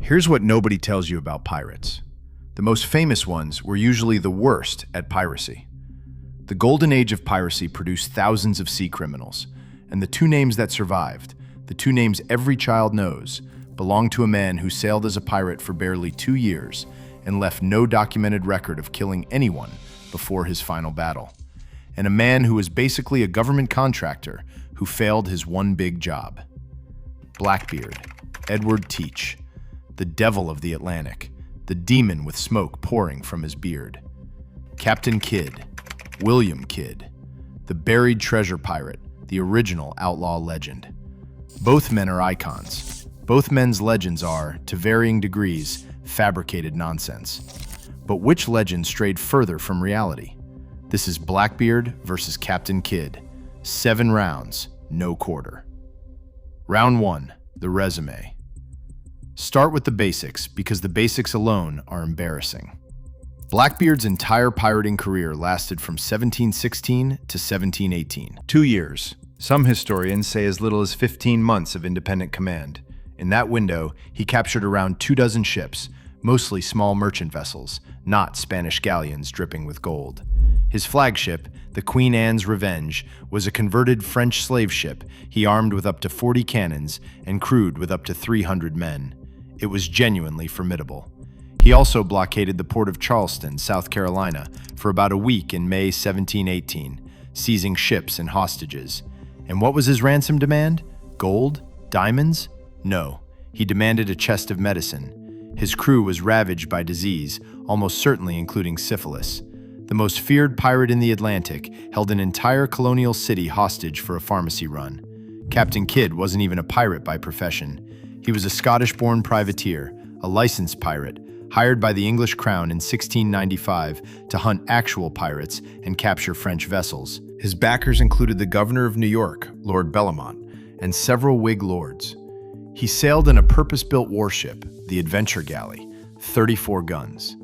Here's what nobody tells you about pirates. The most famous ones were usually the worst at piracy. The golden age of piracy produced thousands of sea criminals, and the two names that survived, the two names every child knows, belong to a man who sailed as a pirate for barely 2 years and left no documented record of killing anyone before his final battle. And a man who was basically a government contractor who failed his one big job. Blackbeard, Edward Teach, the devil of the Atlantic, the demon with smoke pouring from his beard. Captain Kidd, William Kidd, the buried treasure pirate, the original outlaw legend. Both men are icons. Both men's legends are, to varying degrees, fabricated nonsense. But which legend strayed further from reality? This is Blackbeard versus Captain Kidd. 7 rounds, no quarter. Round 1, the resume. Start with the basics, because the basics alone are embarrassing. Blackbeard's entire pirating career lasted from 1716 to 1718. 2 years. Some historians say as little as 15 months of independent command. In that window, he captured around 24 ships, mostly small merchant vessels, not Spanish galleons dripping with gold. His flagship, the Queen Anne's Revenge, was a converted French slave ship he armed with up to 40 cannons and crewed with up to 300 men. It was genuinely formidable. He also blockaded the port of Charleston, South Carolina, for about a week in May 1718, seizing ships and hostages. And what was his ransom demand? Gold? Diamonds? No, he demanded a chest of medicine. His crew was ravaged by disease, almost certainly including syphilis. The most feared pirate in the Atlantic held an entire colonial city hostage for a pharmacy run. Captain Kidd wasn't even a pirate by profession. He was a Scottish-born privateer, a licensed pirate, hired by the English crown in 1695 to hunt actual pirates and capture French vessels. His backers included the governor of New York, Lord Bellomont, and several Whig lords. He sailed in a purpose-built warship, the Adventure Galley, 34 guns.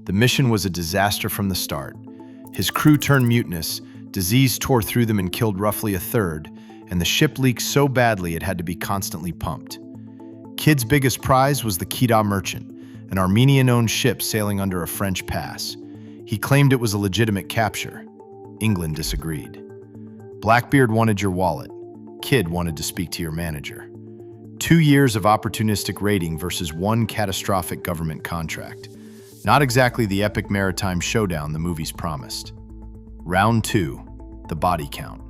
The mission was a disaster from the start. His crew turned mutinous, disease tore through them and killed roughly a third, and the ship leaked so badly it had to be constantly pumped. Kidd's biggest prize was the Quito Merchant, an Armenian-owned ship sailing under a French pass. He claimed it was a legitimate capture. England disagreed. Blackbeard wanted your wallet. Kidd wanted to speak to your manager. 2 years of opportunistic raiding versus one catastrophic government contract. Not exactly the epic maritime showdown the movies promised. Round 2, the body count.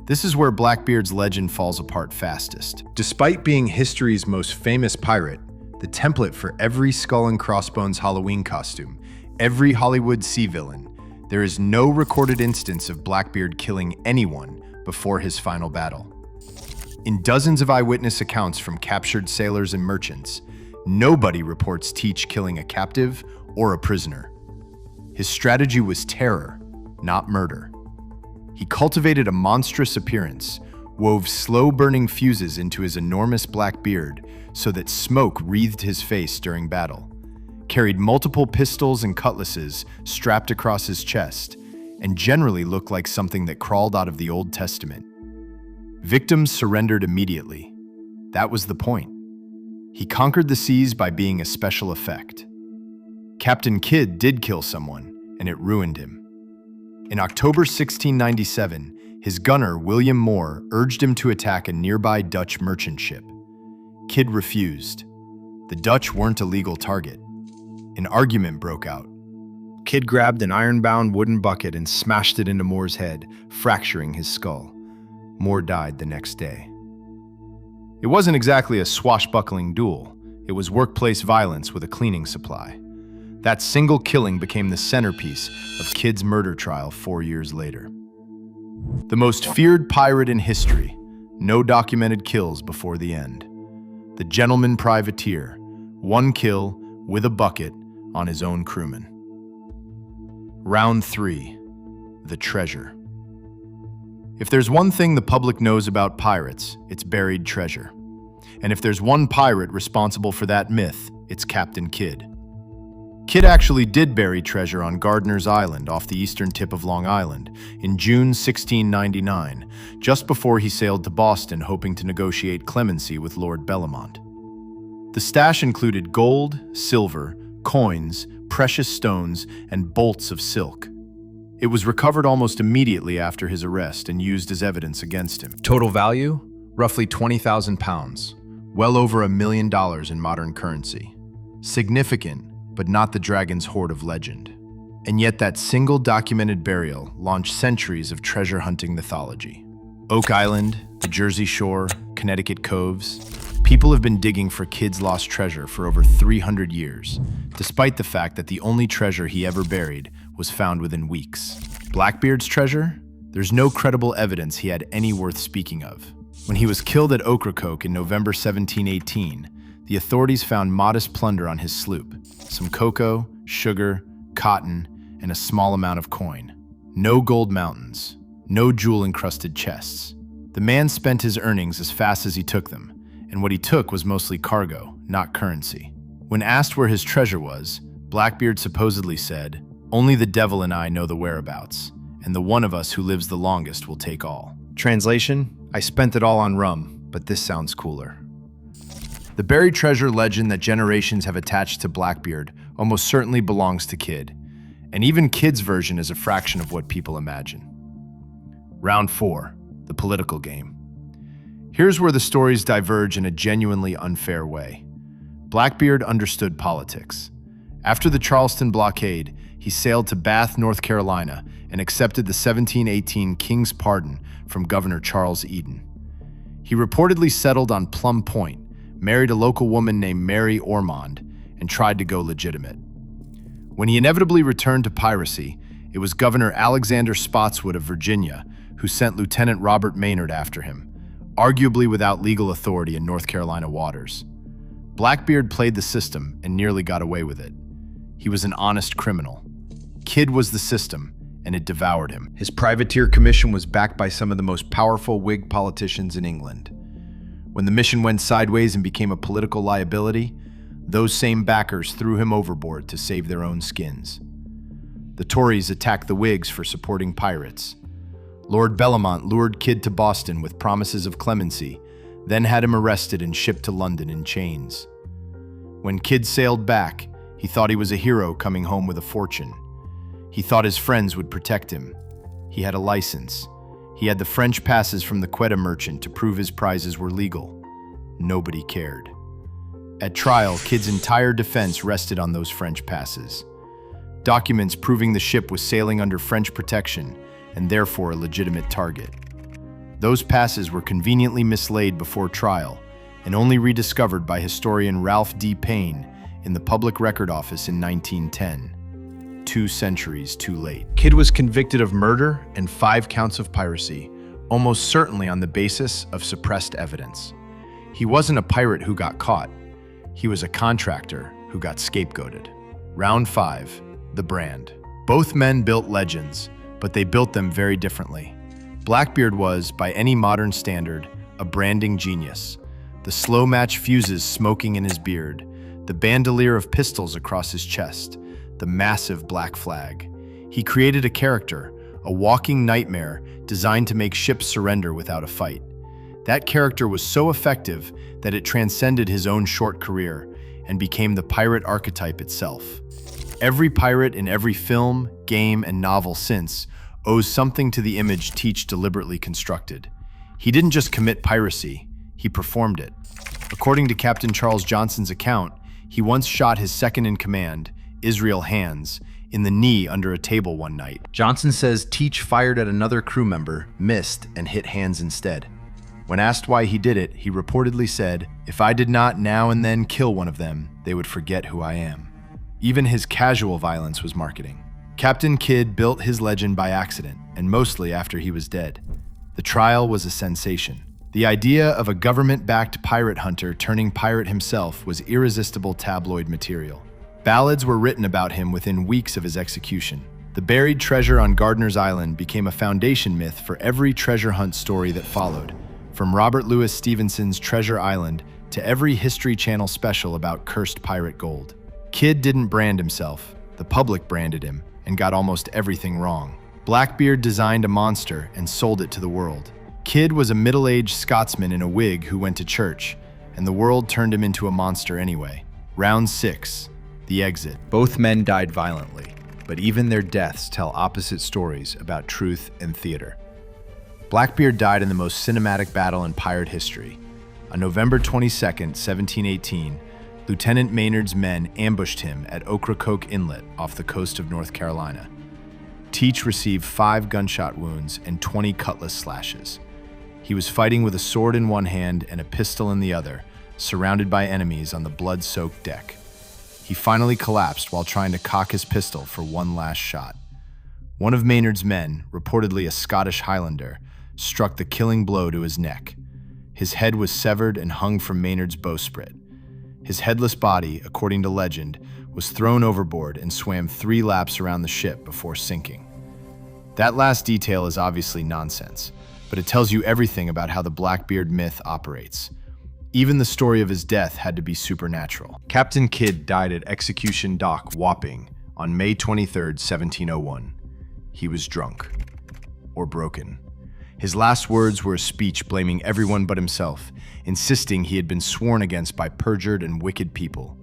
This is where Blackbeard's legend falls apart fastest. Despite being history's most famous pirate, the template for every skull and crossbones Halloween costume, every Hollywood sea villain, there is no recorded instance of Blackbeard killing anyone before his final battle. In dozens of eyewitness accounts from captured sailors and merchants, nobody reports Teach killing a captive or a prisoner. His strategy was terror, not murder. He cultivated a monstrous appearance, wove slow-burning fuses into his enormous black beard so that smoke wreathed his face during battle, carried multiple pistols and cutlasses strapped across his chest, and generally looked like something that crawled out of the Old Testament. Victims surrendered immediately. That was the point. He conquered the seas by being a special effect. Captain Kidd did kill someone, and it ruined him. In October 1697, his gunner, William Moore, urged him to attack a nearby Dutch merchant ship. Kidd refused. The Dutch weren't a legal target. An argument broke out. Kidd grabbed an iron-bound wooden bucket and smashed it into Moore's head, fracturing his skull. Moore died the next day. It wasn't exactly a swashbuckling duel. It was workplace violence with a cleaning supply. That single killing became the centerpiece of Kidd's murder trial 4 years later. The most feared pirate in history, no documented kills before the end. The gentleman privateer, 1 kill with a bucket on his own crewman. Round 3, the treasure. If there's one thing the public knows about pirates, it's buried treasure. And if there's one pirate responsible for that myth, it's Captain Kidd. Kidd actually did bury treasure on Gardiner's Island off the eastern tip of Long Island in June 1699, just before he sailed to Boston hoping to negotiate clemency with Lord Bellomont. The stash included gold, silver, coins, precious stones, and bolts of silk. It was recovered almost immediately after his arrest and used as evidence against him. Total value? Roughly 20,000 pounds. Well over $1 million in modern currency. Significant, but not the dragon's hoard of legend. And yet that single documented burial launched centuries of treasure hunting mythology. Oak Island, the Jersey Shore, Connecticut coves. People have been digging for Kidd's lost treasure for over 300 years, despite the fact that the only treasure he ever buried was found within weeks. Blackbeard's treasure? There's no credible evidence he had any worth speaking of. When he was killed at Ocracoke in November 1718, the authorities found modest plunder on his sloop, some cocoa, sugar, cotton, and a small amount of coin. No gold mountains, no jewel-encrusted chests. The man spent his earnings as fast as he took them, and what he took was mostly cargo, not currency. When asked where his treasure was, Blackbeard supposedly said, "Only the devil and I know the whereabouts, and the one of us who lives the longest will take all." Translation: I spent it all on rum, but this sounds cooler. The buried treasure legend that generations have attached to Blackbeard almost certainly belongs to Kidd, and even Kidd's version is a fraction of what people imagine. Round 4, the political game. Here's where the stories diverge in a genuinely unfair way. Blackbeard understood politics. After the Charleston blockade, he sailed to Bath, North Carolina, and accepted the 1718 King's pardon from Governor Charles Eden. He reportedly settled on Plum Point, married a local woman named Mary Ormond, and tried to go legitimate. When he inevitably returned to Piracy, it was Governor Alexander Spotswood of Virginia who sent Lieutenant Robert Maynard after him, arguably without legal authority in North Carolina waters. Blackbeard played the system and nearly got away with it. He was an honest criminal. Kidd was the system, and it devoured him. His privateer commission was backed by some of the most powerful Whig politicians in England. When the mission went sideways and became a political liability, those same backers threw him overboard to save their own skins. The Tories attacked the Whigs for supporting pirates. Lord Bellomont lured Kidd to Boston with promises of clemency, then had him arrested and shipped to London in chains. When Kidd sailed back, he thought he was a hero coming home with a fortune. He thought his friends would protect him. He had a license. He had the French passes from the Quetta merchant to prove his prizes were legal. Nobody cared. At trial, Kidd's entire defense rested on those French passes. Documents proving the ship was sailing under French protection and therefore a legitimate target. Those passes were conveniently mislaid before trial and only rediscovered by historian Ralph D. Payne in the Public Record Office in 1910, 2 centuries too late. Kidd was convicted of murder and 5 counts of piracy, almost certainly on the basis of suppressed evidence. He wasn't a pirate who got caught. He was a contractor who got scapegoated. Round 5, the brand. Both men built legends, but they built them very differently. Blackbeard was, by any modern standard, a branding genius. The slow match fuses smoking in his beard, the bandolier of pistols across his chest, the massive black flag. He created a character, a walking nightmare designed to make ships surrender without a fight. That character was so effective that it transcended his own short career and became the pirate archetype itself. Every pirate in every film, game, and novel since owes something to the image Teach deliberately constructed. He didn't just commit piracy, he performed it. According to Captain Charles Johnson's account, he once shot his second-in-command, Israel Hands, in the knee under a table one night. Johnson says Teach fired at another crew member, missed, and hit Hands instead. When asked why he did it, he reportedly said, "If I did not now and then kill one of them, they would forget who I am." Even his casual violence was marketing. Captain Kidd built his legend by accident, and mostly after he was dead. The trial was a sensation. The idea of a government-backed pirate hunter turning pirate himself was irresistible tabloid material. Ballads were written about him within weeks of his execution. The buried treasure on Gardiner's Island became a foundation myth for every treasure hunt story that followed, from Robert Louis Stevenson's Treasure Island to every History Channel special about cursed pirate gold. Kidd didn't brand himself. The public branded him and got almost everything wrong. Blackbeard designed a monster and sold it to the world. Kidd was a middle-aged Scotsman in a wig who went to church, and the world turned him into a monster anyway. Round 6, the exit. Both men died violently, but even their deaths tell opposite stories about truth and theater. Blackbeard died in the most cinematic battle in pirate history. On November 22, 1718, Lieutenant Maynard's men ambushed him at Ocracoke Inlet off the coast of North Carolina. Teach received 5 gunshot wounds and 20 cutlass slashes. He was fighting with a sword in one hand and a pistol in the other, surrounded by enemies on the blood-soaked deck. He finally collapsed while trying to cock his pistol for one last shot. One of Maynard's men, reportedly a Scottish Highlander, struck the killing blow to his neck. His head was severed and hung from Maynard's bowsprit. His headless body, according to legend, was thrown overboard and swam 3 laps around the ship before sinking. That last detail is obviously nonsense, but it tells you everything about how the Blackbeard myth operates. Even the story of his death had to be supernatural. Captain Kidd died at Execution Dock, Wapping, on May 23, 1701. He was drunk. Or broken. His last words were a speech blaming everyone but himself, insisting he had been sworn against by perjured and wicked people.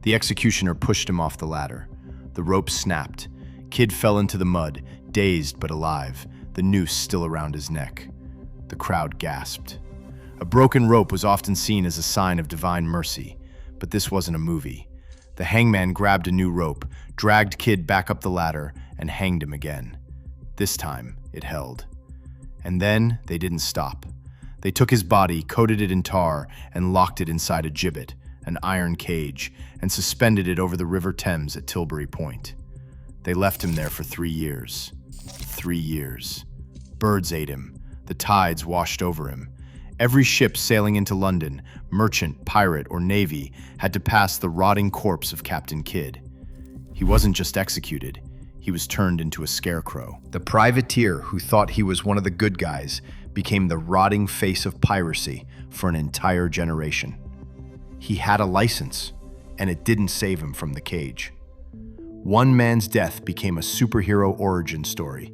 The executioner pushed him off the ladder. The rope snapped. Kidd fell into the mud, dazed but alive, the noose still around his neck. The crowd gasped. A broken rope was often seen as a sign of divine mercy, but this wasn't a movie. The hangman grabbed a new rope, dragged Kidd back up the ladder, and hanged him again. This time, it held. And then they didn't stop. They took his body, coated it in tar, and locked it inside a gibbet, an iron cage, and suspended it over the River Thames at Tilbury Point. They left him there for 3 years. 3 years. Birds ate him. The tides washed over him. Every ship sailing into London, merchant, pirate, or navy, had to pass the rotting corpse of Captain Kidd. He wasn't just executed, he was turned into a scarecrow. The privateer who thought he was one of the good guys became the rotting face of piracy for an entire generation. He had a license, and it didn't save him from the cage. One man's death became a superhero origin story.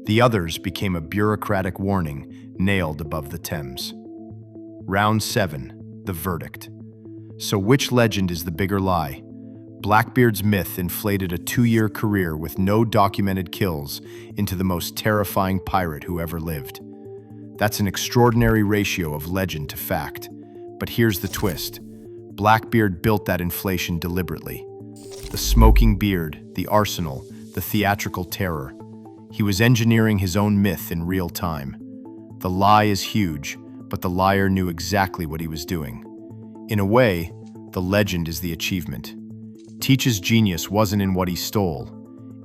The others became a bureaucratic warning nailed above the Thames. Round 7, the verdict. So which legend is the bigger lie? Blackbeard's myth inflated a 2-year career with no documented kills into the most terrifying pirate who ever lived. That's an extraordinary ratio of legend to fact. But here's the twist. Blackbeard built that inflation deliberately. The smoking beard, the arsenal, the theatrical terror. He was engineering his own myth in real time. The lie is huge, but the liar knew exactly what he was doing. In a way, the legend is the achievement. Teach's genius wasn't in what he stole,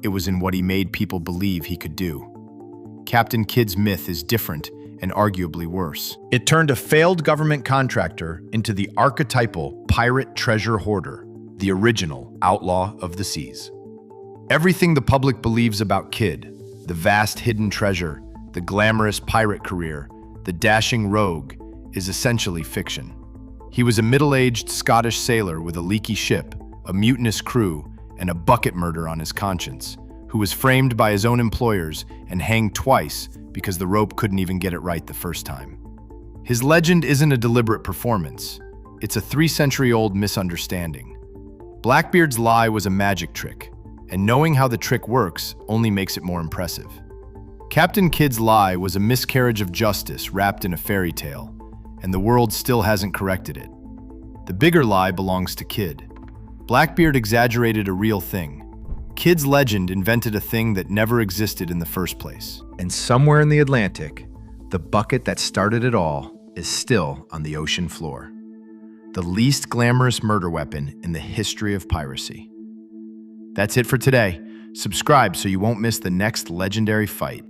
it was in what he made people believe he could do. Captain Kidd's myth is different and arguably worse. It turned a failed government contractor into the archetypal pirate treasure hoarder, the original outlaw of the seas. Everything the public believes about Kidd, the vast hidden treasure, the glamorous pirate career, the dashing rogue, is essentially fiction. He was a middle-aged Scottish sailor with a leaky ship, a mutinous crew, and a bucket murder on his conscience, who was framed by his own employers and hanged twice because the rope couldn't even get it right the first time. His legend isn't a deliberate performance. It's a 3-century-old misunderstanding. Blackbeard's lie was a magic trick, and knowing how the trick works only makes it more impressive. Captain Kidd's lie was a miscarriage of justice wrapped in a fairy tale, and the world still hasn't corrected it. The bigger lie belongs to Kidd. Blackbeard exaggerated a real thing. Kidd's legend invented a thing that never existed in the first place. And somewhere in the Atlantic, the bucket that started it all is still on the ocean floor. The least glamorous murder weapon in the history of piracy. That's it for today. Subscribe so you won't miss the next legendary fight.